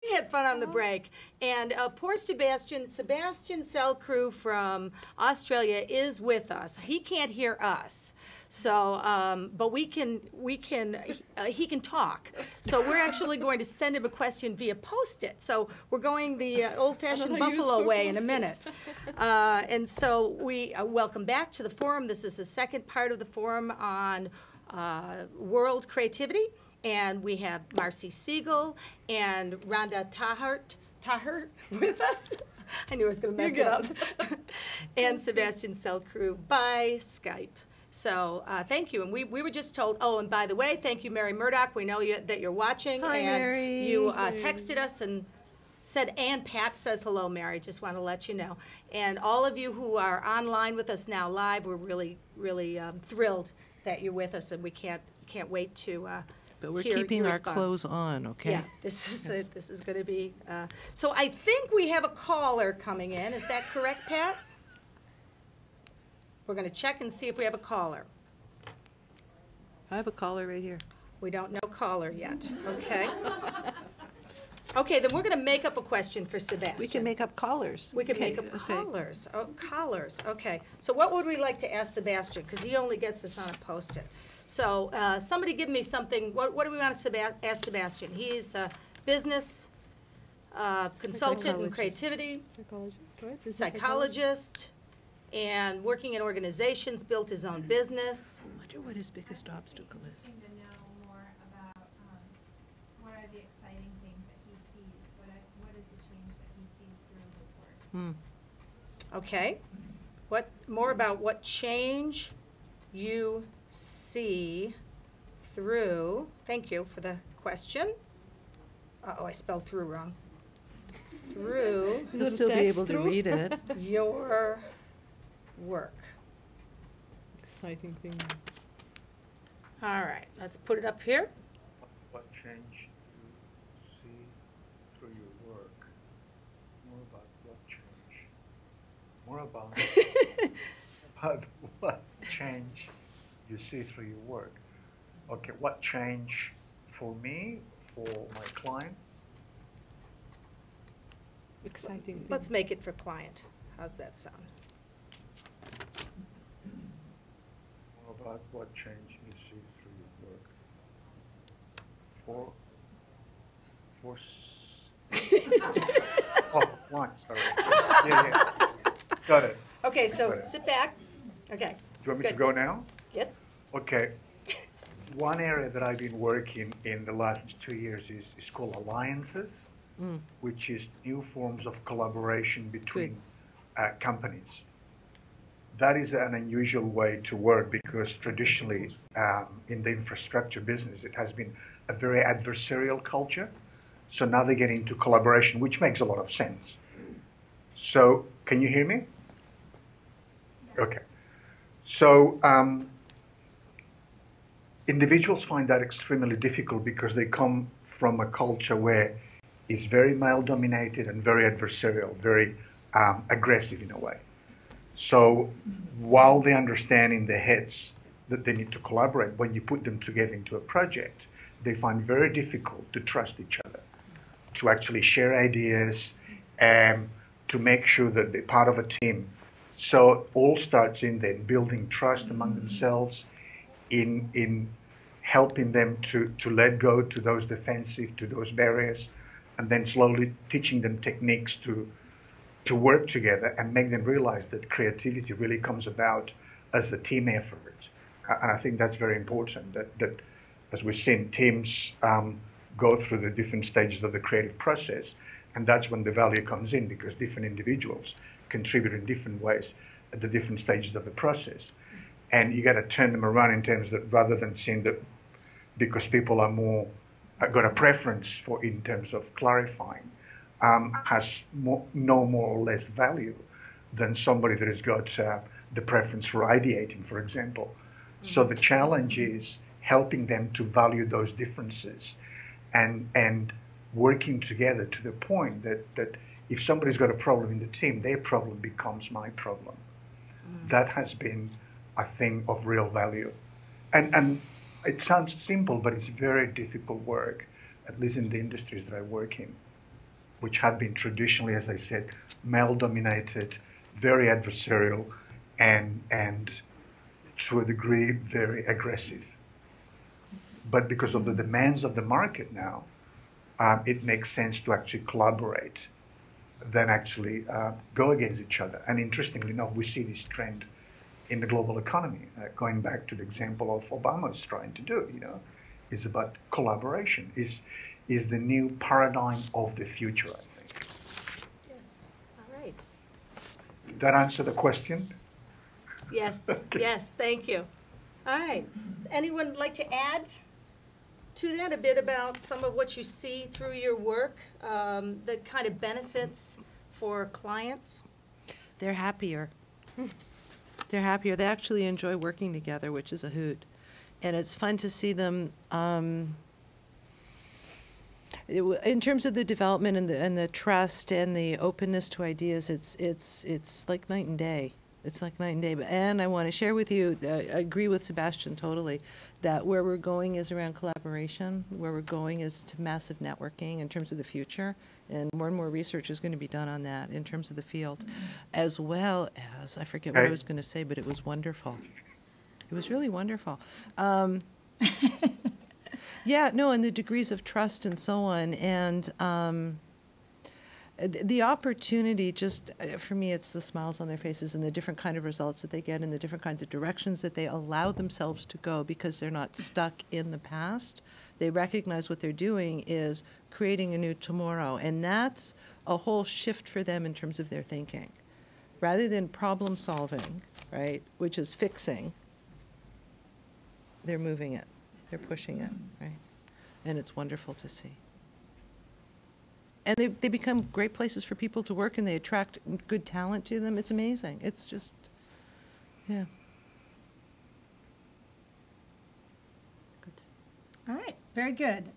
We had fun on the break, and poor Sebastian Salicru from Australia is with us. He can't hear us, so but he can talk. So we're actually going to send him a question via Post-it. So we're going the old-fashioned Buffalo way in a minute. And so we welcome back to the forum. This is the second part of the forum on world creativity. And we have Marci Segal and Randah Taher with us. I knew I was going to mess it up. And Sebastian Salicru by Skype. So thank you. And we were just told, oh, and by the way, thank you, Mary Murdoch. We know that you're watching. Hi, and Mary. You texted us and said, and Pat says hello, Mary. Just want to let you know. And all of you who are online with us now live, we're really, really thrilled that you're with us, and we can't wait to but we're keeping our clothes on, okay? Yeah, this is going to be. So I think we have a caller coming in. Is that correct, Pat? We're going to check and see if we have a caller. I have a caller right here. We don't know caller yet. Okay. Okay, then we're going to make up a question for Sebastian. We can make up callers. We can make up callers. Oh, callers. Okay. So what would we like to ask Sebastian? Because he only gets this on a Post-it. So somebody give me something. What do we want to ask Sebastian? He's a business consultant in creativity. Psychologist, right? Psychologist. And working in organizations, built his own business. I wonder what his biggest obstacle is. To know more about what are the exciting things that he sees. What is the change that he sees through his work? Okay. What more about what change you see through? Thank you for the question. Uh-oh, I spelled through wrong. Through. You'll still be able to read it. Your work. Exciting thing. All right, let's put it up here. What change you see through your work? More about what change? More about what change you see through your work? Okay, what change for me, for my client? Exciting thing. Let's make it for client. How's that sound? More about what change you see through your work? Oh, client, sorry. Yeah. Got it. Okay, so sit back. Okay. Do you want me to go now? Yes. Okay. One area that I've been working in the last 2 years is called alliances, which is new forms of collaboration between companies. That is an unusual way to work because traditionally in the infrastructure business, it has been a very adversarial culture. So now they get into collaboration, which makes a lot of sense. So can you hear me? Okay. So individuals find that extremely difficult because they come from a culture where it's very male-dominated and very adversarial, very aggressive in a way. So while they understand in their heads that they need to collaborate, when you put them together into a project, they find very difficult to trust each other, to actually share ideas, and to make sure that they're part of a team. So it all starts in then building trust among themselves, in helping them to let go to those defensive, to those barriers, and then slowly teaching them techniques to work together and make them realize that creativity really comes about as a team effort. And I think that's very important, that as we've seen, teams go through the different stages of the creative process, and that's when the value comes in, because different individuals contribute in different ways at the different stages of the process. And you got to turn them around in terms that rather than seeing that because people are more, got a preference for in terms of clarifying, has no more or less value than somebody that has got the preference for ideating, for example. So the challenge is helping them to value those differences and working together to the point that if somebody's got a problem in the team, their problem becomes my problem. That has been a thing of real value. And it sounds simple, but it's very difficult work, at least in the industries that I work in. which had been traditionally, as I said, male-dominated, very adversarial, and to a degree, very aggressive. But because of the demands of the market now, it makes sense to actually collaborate than actually go against each other. And interestingly enough, we see this trend in the global economy, going back to the example of Obama's trying to do, is about collaboration, is the new paradigm of the future, I think. Yes, all right. Did that answer the question? Yes, Okay. yes, thank you. All right. Anyone like to add to that a bit about some of what you see through your work, the kind of benefits for clients? They're happier. They're happier. They actually enjoy working together, which is a hoot. And it's fun to see them, in terms of the development and the trust and the openness to ideas, it's like night and day. It's like night and day. And I want to share with you, I agree with Sebastian totally, that where we're going is around collaboration, where we're going is to massive networking in terms of the future, and more research is going to be done on that in terms of the field, as well as, I forget what I was going to say, but it was wonderful. It was really wonderful. Yeah, no, and the degrees of trust and so on, and the opportunity, just for me, it's the smiles on their faces and the different kind of results that they get and the different kinds of directions that they allow themselves to go because they're not stuck in the past. They recognize what they're doing is creating a new tomorrow, and that's a whole shift for them in terms of their thinking. Rather than problem solving, right, which is fixing, they're moving it, they're pushing it, right? And it's wonderful to see. And they become great places for people to work, and they attract good talent to them. It's amazing. It's just, yeah. All right, very good.